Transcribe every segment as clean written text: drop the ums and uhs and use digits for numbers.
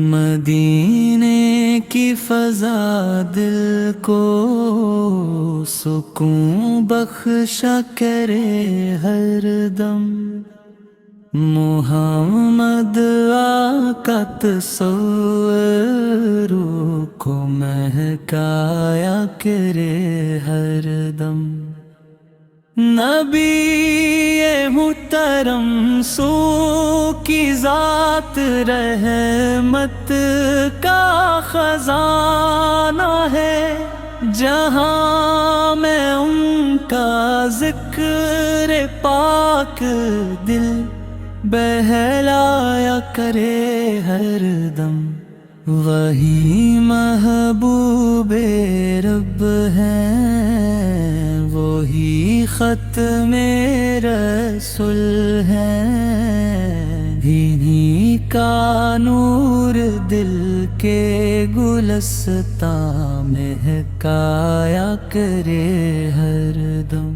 مدینے کی فضا دل کو سکون بخشا کرے ہر دم، محمد آقا تصور روح کو مہکایا کرے ہر دم۔ نبی محترم سو کی ذات رحمت کا خزانہ ہے، جہاں میں ان کا ذکر پاک دل بہلایا کرے ہر دم۔ وہی محبوب رب ہیں، وہی ختم رسول ہیں، انہی کا نور دل کے گلستاں مہکایا کرے ہر دم۔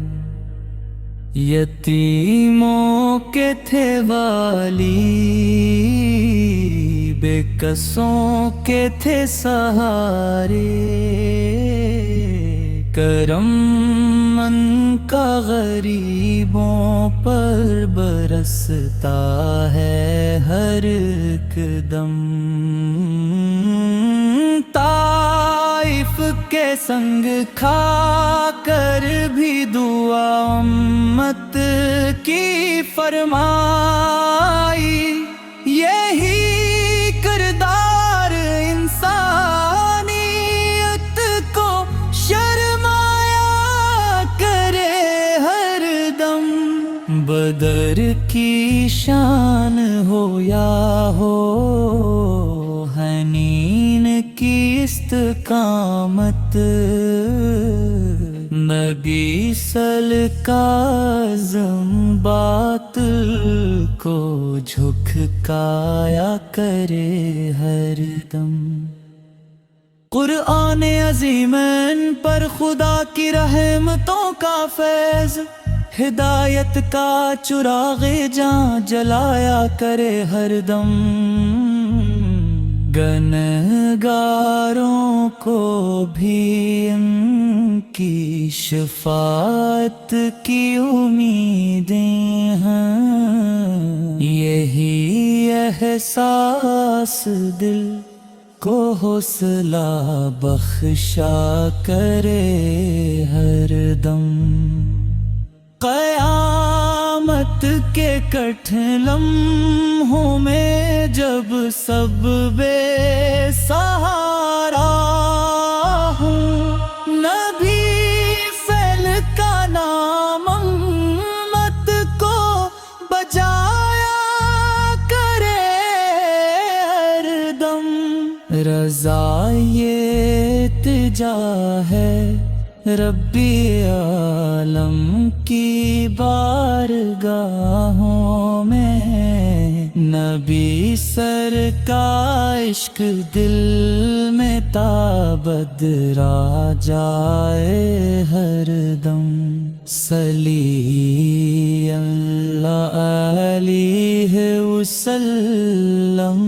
یتیموں کے تھے والی، بے کسوں کے تھے سہارے، کرم ان کا غریبوں پر برستا ہے ہر ایک دم۔ طائف کے سنگ کھا کر بھی دعا امت کی فرمائی، یہی کردار انسانیت کو شرمایا کرے ہر دم۔ بدر کی شان ہو یا ہو حنین کی استقامت، نبی کا عزم باطل کو جھکایا کرے ہر دم۔ قرآن عظیم ان پر خدا کی رحمتوں کا فیض، ہدایت کا چراغ جاں جلایا کرے ہر دم۔ گنہگاروں کو بھی ان کی شفاعت کی امیدیں ہیں، یہی احساس دل کو حوصلہ بخشا کرے ہر دم۔ قیامت کے کٹھن لمحوں میں جب سب بے سہارا ہوں، نبی فعل کا نام امت کو بجایا کرے ہر دم۔ رضا یہ التجا ہے ربی عالم کی بارگاہوں میں، نبی سر کا عشق دل میں تابد را جائے ہر دم۔ صلی اللہ علیہ وسلم۔